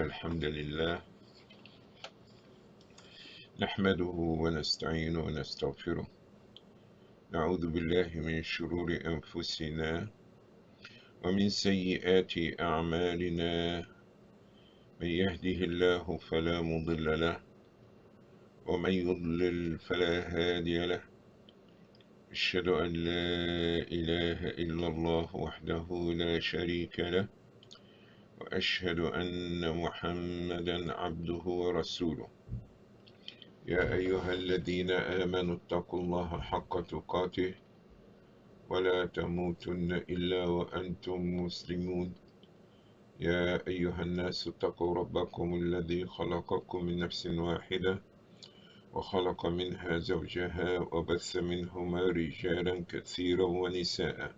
الحمد لله نحمده ونستعينه ونستغفره نعوذ بالله من شرور أنفسنا ومن سيئات أعمالنا من يهده الله فلا مضل له ومن يضلل فلا هادي له أشهد أن لا إله إلا الله وحده لا شريك له وأشهد أن محمدا عبده ورسوله يا أيها الذين آمنوا اتقوا الله حق تقاته ولا تموتن إلا وأنتم مسلمون يا أيها الناس اتقوا ربكم الذي خلقكم من نفس واحدة وخلق منها زوجها وبث منهما رجالا كثيرا ونساء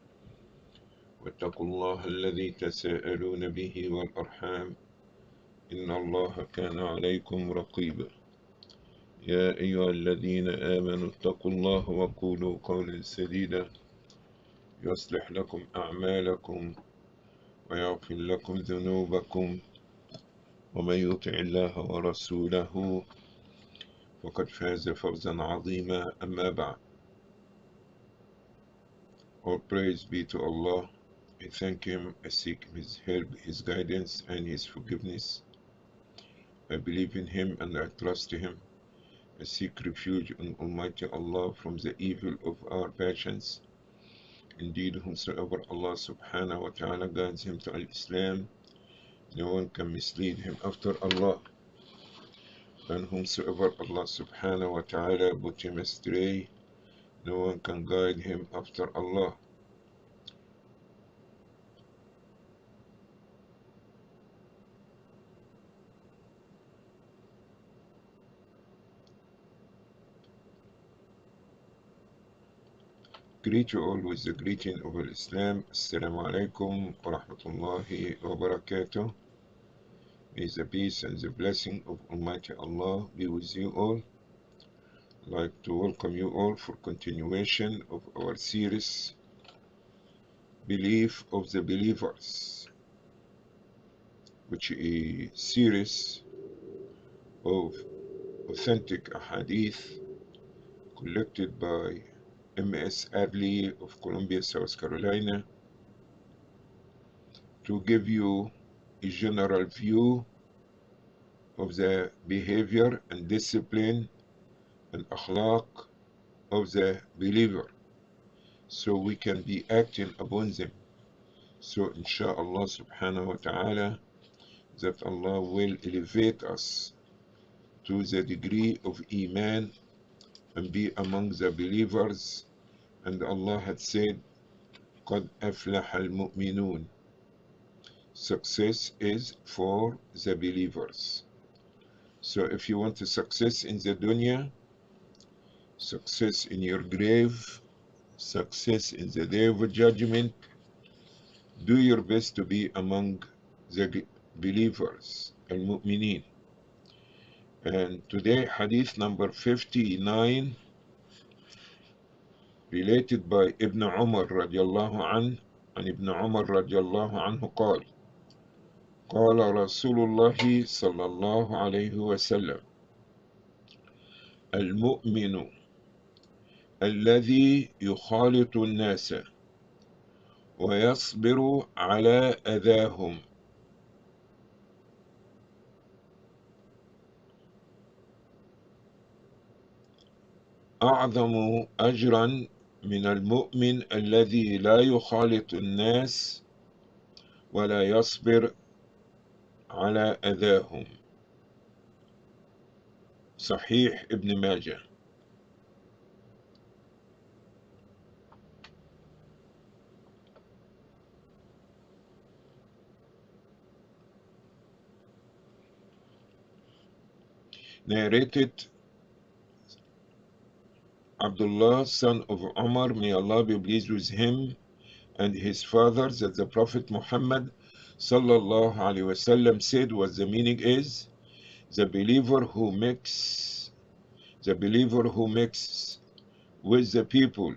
واتقوا الله الذي تساءلون به والأرحام إن الله كان عليكم رقيبا يا أيها الذين آمنوا اتقوا الله وقولوا قولا سديدا يصلح لكم أعمالكم ويغفر لكم ذنوبكم ومن يطع الله ورسوله فقد فاز فوزا عظيما أما بعد. All praise be to Allah. I thank Him, I seek His help, His guidance and His forgiveness. I believe in Him and I trust Him. I seek refuge in Almighty Allah from the evil of our passions. Indeed, whomsoever Allah subhanahu wa ta'ala guides him to Islam, no one can mislead him after Allah. And whomsoever Allah subhanahu wa ta'ala put him astray, no one can guide him after Allah. Greet you all with the greeting of Islam. Assalamu alaikum wa rahmatullahi wa barakatuh. May the peace and the blessing of Almighty Allah be with you all. I'd like to welcome you all for continuation of our series, Belief of the Believers, which is a series of authentic ahadith collected by M.S. Adly of Columbia, South Carolina, to give you a general view of the behavior and discipline and akhlaq of the believer, so we can be acting upon them. So inshallah subhanahu wa ta'ala, that Allah will elevate us to the degree of Iman and be among the believers. And Allah had said, قَدْ أَفْلَحَ الْمُؤْمِنُونَ. Success is for the believers. So if you want to success in the dunya, success in your grave, success in the day of judgment, do your best to be among the believers, al-mu'mineen. And today, hadith number 59, related by Ibn Umar radiallahu anhu, and Ibn Umar radiallahu anhu قال قال رسول الله صلى الله عليه وسلم المؤمن الذي يخالط الناس ويصبر على أذاهم أعظم أجرا من المؤمن الذي لا يخالط الناس ولا يصبر على أذاهم. صحيح ابن ماجه. Narrated Abdullah, son of Umar, may Allah be pleased with him and his father, that the Prophet Muhammad sallallahu alaihi wasallam said, what the meaning is, the believer who mixes with the people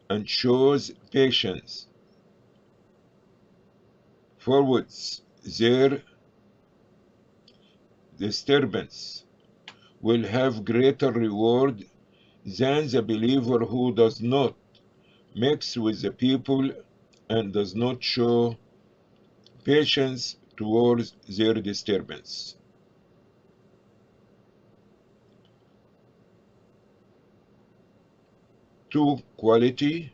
and shows patience forwards their disturbance will have greater reward than the believer who does not mix with the people and does not show patience towards their disturbance. Two quality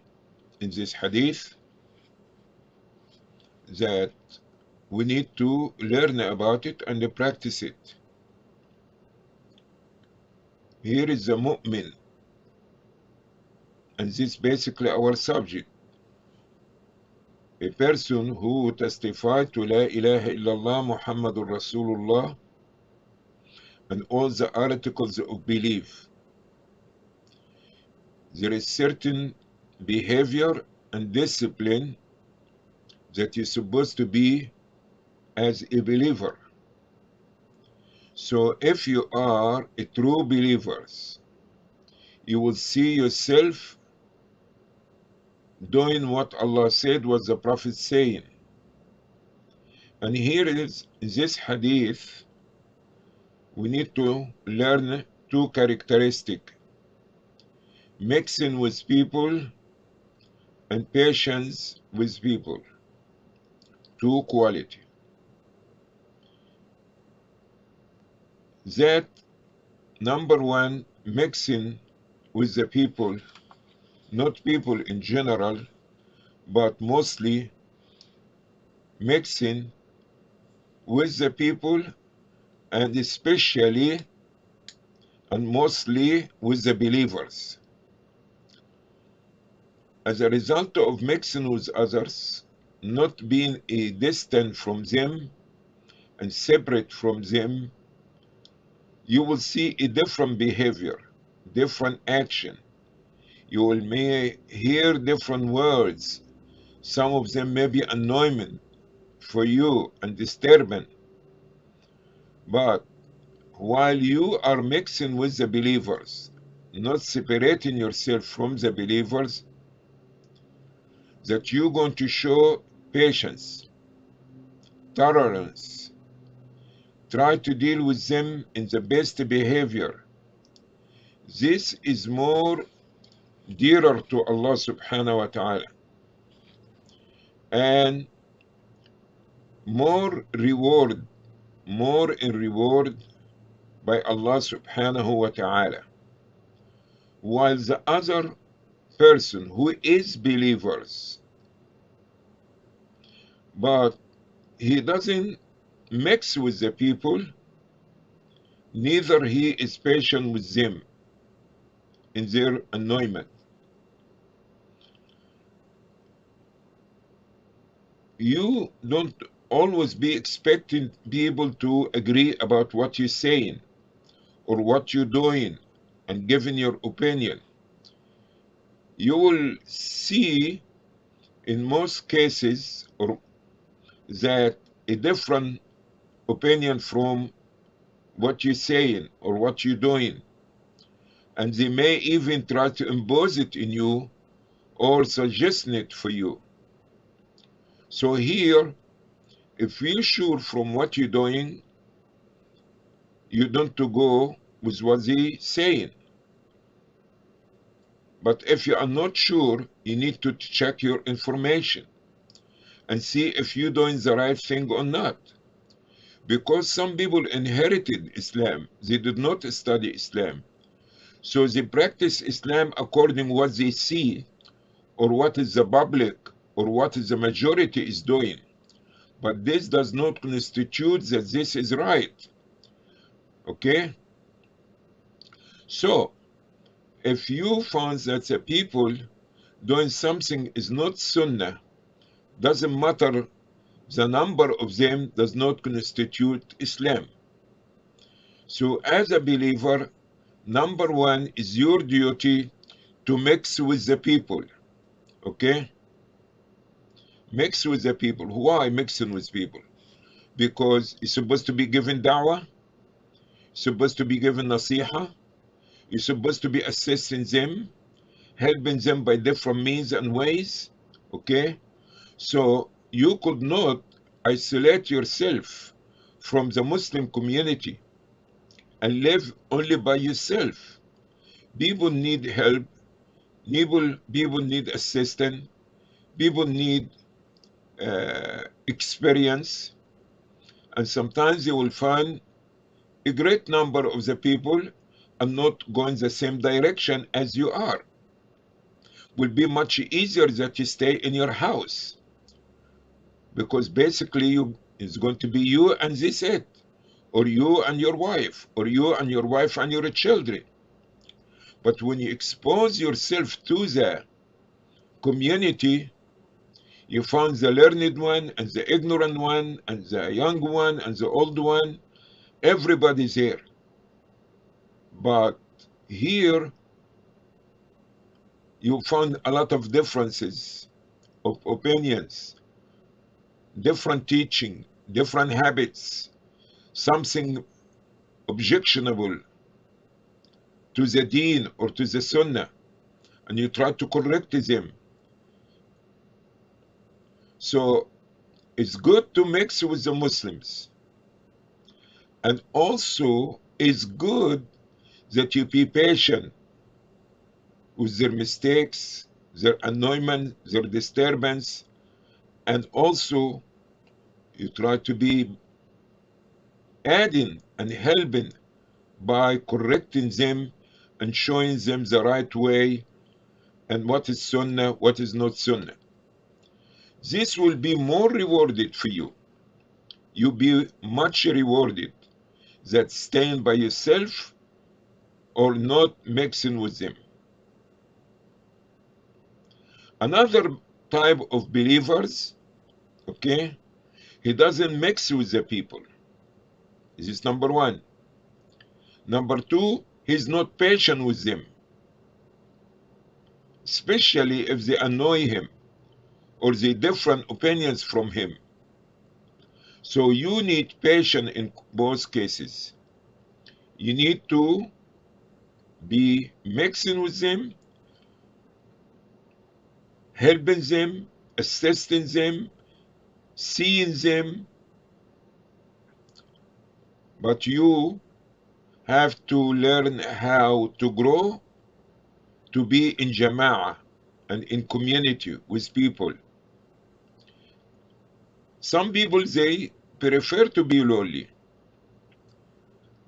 in this hadith that we need to learn about it and practice it. Here is the mu'min, and this is basically our subject. A person who testified to La ilaha illallah Muhammadur Rasulullah and all the articles of belief. There is certain behavior and discipline that you're supposed to be as a believer. So if you are a true believer, you will see yourself doing what Allah said, what the Prophet saying. And here is this hadith, we need to learn two characteristics: mixing with people and patience with people. Two quality. That number one, mixing with the people, not people in general, but mostly mixing with the people, and especially and mostly with the believers. As a result of mixing with others, not being a distant from them and separate from them, you will see a different behavior, different action. You will may hear different words. Some of them may be annoying for you and disturbing. But while you are mixing with the believers, not separating yourself from the believers, that you're going to show patience, tolerance, try to deal with them in the best behavior. This is more dearer to Allah subhanahu wa ta'ala and more in reward by Allah subhanahu wa ta'ala. While the other person who is believers, but he doesn't mix with the people, neither he is patient with them in their annoyment. You don't always be expecting people to agree about what you're saying or what you're doing and giving your opinion. You will see in most cases or that a different opinion from what you're saying or what you're doing, and they may even try to impose it in you or suggest it for you. So here, if you're sure from what you're doing, you don't to go with what they're saying. But if you are not sure, you need to check your information and see if you're doing the right thing or not. Because some people inherited Islam, they did not study Islam. So they practice Islam according to what they see or what is the public or what is the majority is doing. But this does not constitute that this is right. Okay? So, if you find that the people doing something is not Sunnah, doesn't matter, the number of them does not constitute Islam. So as a believer, number one is your duty to mix with the people. Okay? Mix with the people. Why mixing with people? Because you're supposed to be given da'wah, supposed to be given nasiha, you're supposed to be assisting them, helping them by different means and ways. Okay? So you could not isolate yourself from the Muslim community and live only by yourself. People need help. People need assistance. People need experience. And sometimes you will find a great number of the people are not going the same direction as you are. Will be much easier that you stay in your house, because basically it's going to be you and this it, or you and your wife, or you and your wife and your children. But when you expose yourself to the community, you find the learned one and the ignorant one and the young one and the old one. Everybody's here. But here you find a lot of differences of opinions, different teaching, different habits, something objectionable to the deen or to the sunnah, and you try to correct them. So it's good to mix with the Muslims. And also it's good that you be patient with their mistakes, their annoyance, their disturbance, and also you try to be adding and helping by correcting them and showing them the right way and what is sunnah, what is not sunnah. This will be more rewarded for you. You'll be much rewarded than staying by yourself or not mixing with them. Another type of believers, okay, he doesn't mix with the people. This is number one. Number two, he's not patient with them, especially if they annoy him or they different opinions from him. So you need patience in both cases. You need to be mixing with them, helping them, assisting them, seeing them, but you have to learn how to grow, to be in jama'ah and in community with people. Some people, they prefer to be lonely,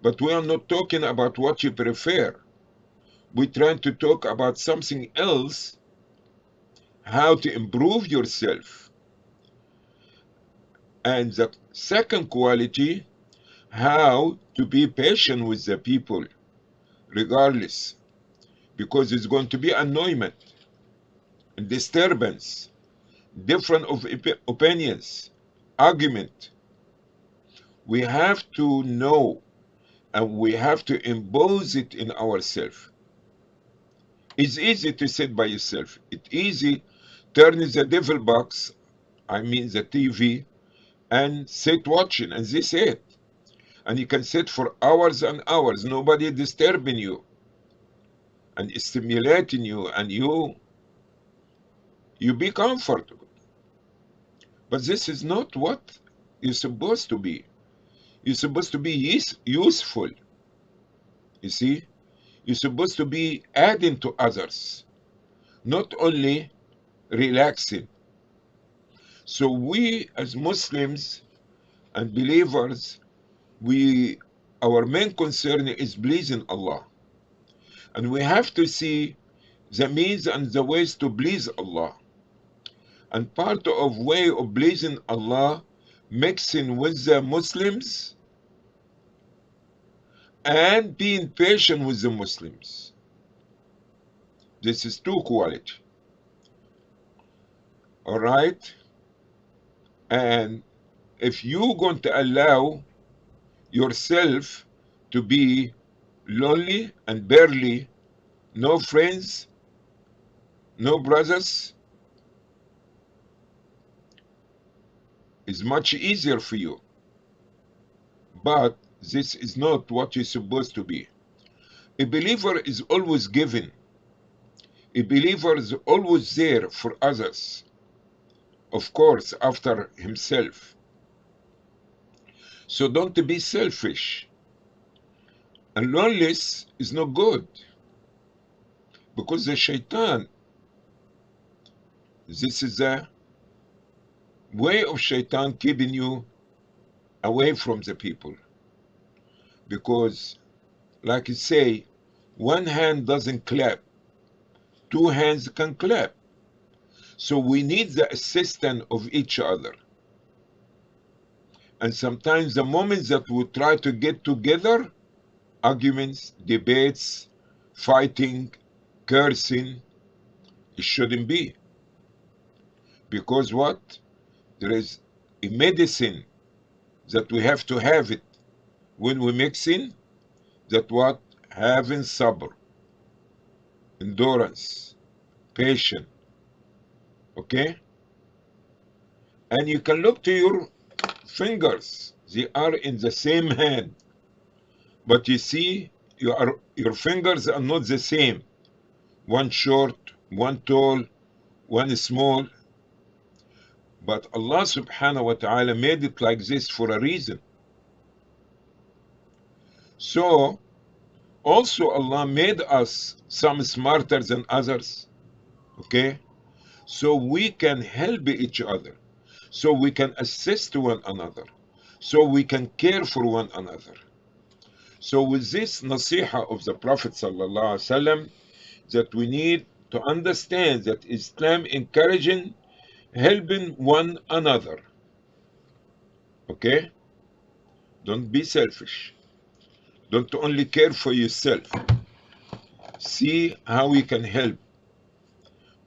but we are not talking about what you prefer. We're trying to talk about something else, how to improve yourself. And the second quality, how to be patient with the people, regardless, because it's going to be annoyment, disturbance, different of opinions, argument. We have to know and we have to impose it in ourselves. It's easy to sit by yourself. It's easy turn the devil box, I mean the TV, and sit watching, and this it. And you can sit for hours and hours, nobody disturbing you and stimulating you, and you be comfortable. But this is not what you're supposed to be. You're supposed to be useful. You see, you're supposed to be adding to others, not only relaxing. So we as Muslims and believers, we our main concern is pleasing Allah. And we have to see the means and the ways to please Allah. And part of way of pleasing Allah, mixing with the Muslims and being patient with the Muslims. This is two quality. All right? And if you're going to allow yourself to be lonely and barely no friends, no brothers, it's much easier for you. But this is not what you're supposed to be. A believer is always giving. A believer is always there for others, of course, after himself. So don't be selfish. And loneliness is not good, because the shaitan, this is the way of shaitan keeping you away from the people. Because, like you say, one hand doesn't clap, two hands can clap. So we need the assistance of each other. And sometimes the moments that we try to get together, arguments, debates, fighting, cursing, it shouldn't be. Because what? There is a medicine that we have to have it when we mix in, that what? Having sabr, endurance, patience, okay? And you can look to your fingers. They are in the same hand. But you see, your fingers are not the same. One short, one tall, one small. But Allah subhanahu wa ta'ala made it like this for a reason. So, also Allah made us some smarter than others. Okay? So we can help each other. So we can assist one another. So we can care for one another. So with this nasiha of the Prophet sallallahu alaihi wasallam, that we need to understand that Islam encouraging helping one another. Okay? Don't be selfish. Don't only care for yourself. See how you can help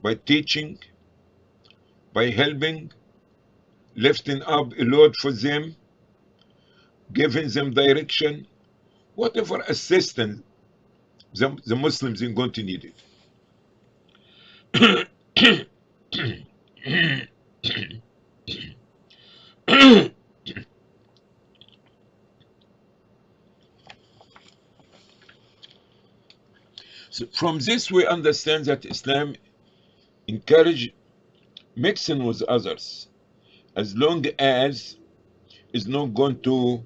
by teaching, by helping, lifting up a load for them, giving them direction, whatever assistance the Muslims are going to need it. So from this we understand that Islam encourage mixing with others, as long as it's not going to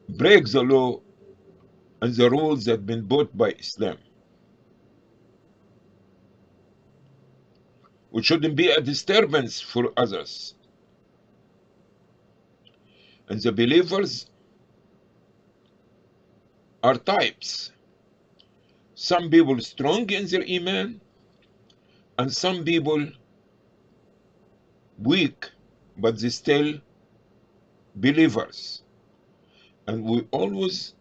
break the law and the rules that have been put by Islam. Which shouldn't be a disturbance for others. And the believers are types. Some people strong in their iman, and some people weak, but they still believers. And we always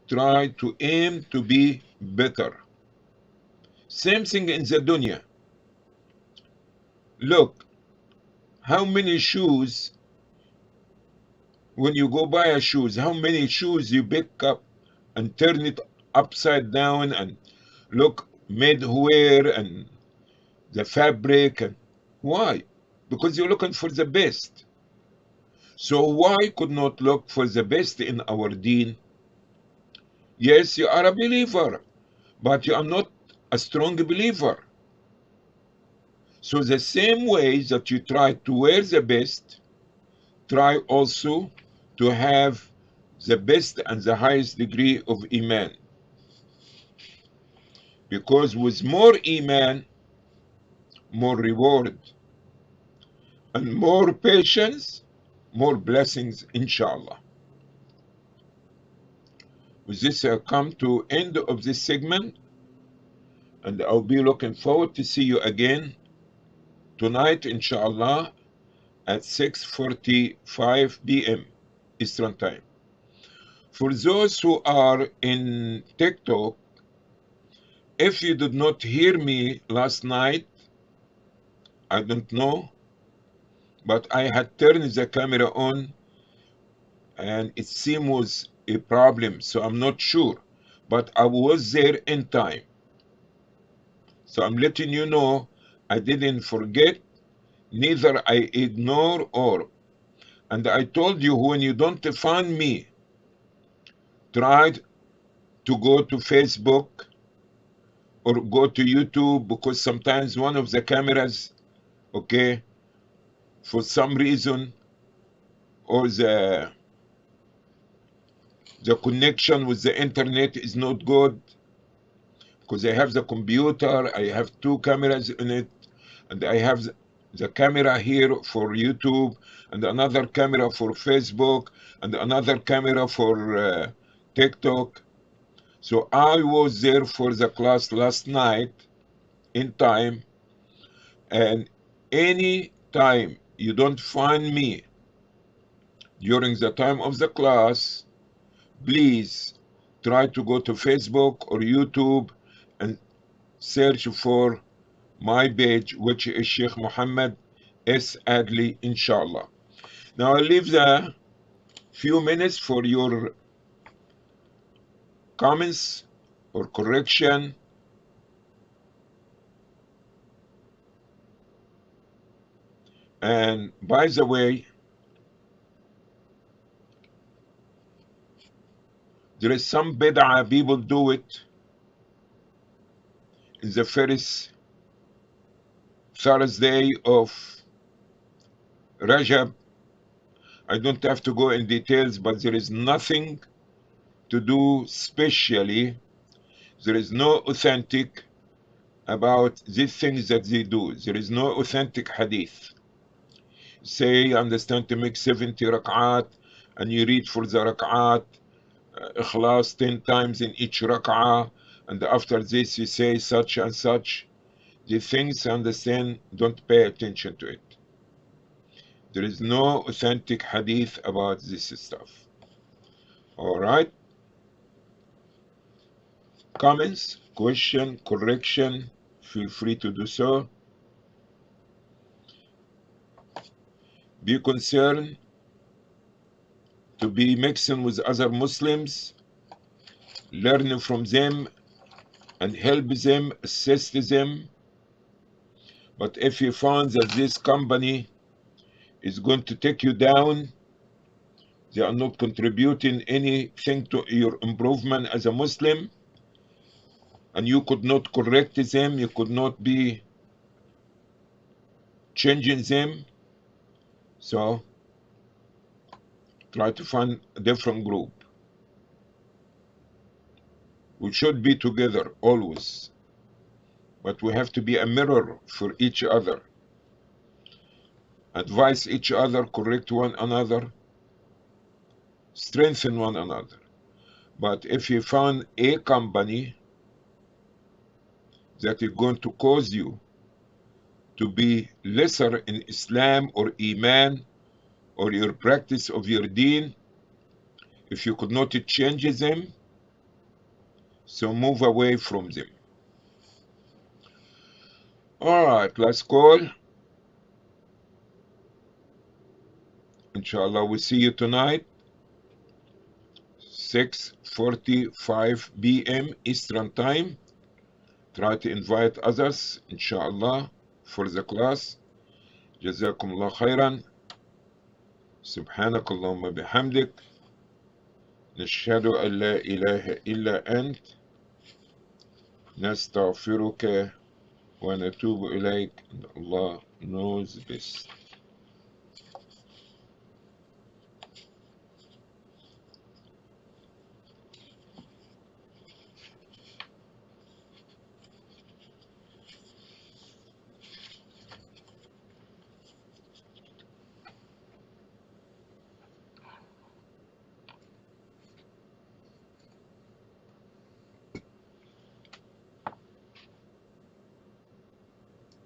try to aim to be better. Same thing in the dunya. Look, how many shoes, when you go buy a shoes, how many shoes you pick up and turn it upside down and look made where and the fabric. And why? Because you're looking for the best. So why could not look for the best in our deen? Yes, you are a believer, but you are not a strong believer. So the same way that you try to wear the best, try also to have the best and the highest degree of iman. Because with more iman, more reward, and more patience, more blessings, inshallah. With this, I come to end of this segment, and I'll be looking forward to see you again tonight, inshallah, at 6:45 p.m. Eastern Time. For those who are in TikTok, if you did not hear me last night, I don't know, but I had turned the camera on and it seemed was a problem, so I'm not sure. But I was there in time. So I'm letting you know I didn't forget, neither I ignore or. And I told you, when you don't find me, try to go to Facebook or go to YouTube, because sometimes one of the cameras, okay, for some reason, or The connection with the internet is not good because I have the computer, I have two cameras in it, and I have the camera here for YouTube, and another camera for Facebook, and another camera for TikTok. So I was there for the class last night in time, and any time you don't find me during the time of the class, please try to go to Facebook or YouTube and search for my page, which is Sheikh Muhammad S. Adly, inshallah. Now I'll leave the few minutes for your comments or correction. And by the way, there is some bid'ah people do it in the first Thursday of Rajab. I don't have to go in details, but there is nothing to do specially. There is no authentic about these things that they do. There is no authentic hadith. Say, understand to make 70 rak'at, and you read for the rak'at, ikhlas 10 times in each rak'ah, and after this you say such and such. The things, understand, don't pay attention to it. There is no authentic hadith about this stuff. All right? Comments, question, correction, feel free to do so. Be concerned to be mixing with other Muslims, learning from them and help them, assist them. But if you find that this company is going to take you down, they are not contributing anything to your improvement as a Muslim, and you could not correct them, you could not be changing them, so try to find a different group. We should be together always, but we have to be a mirror for each other, advise each other, correct one another, strengthen one another. But if you find a company that is going to cause you to be lesser in Islam or Iman or your practice of your deen, if you could not change them, so move away from them. All right, last call. Inshallah, we'll see you tonight, 6:45 p.m. Eastern Time. Try to invite others, inshallah, for the class. جزاكم الله خيرا. سبحانك اللهم بحمدك. نشهد أن لا إله إلا أنت. نستغفرك ونتوب إليك. Allah knows best.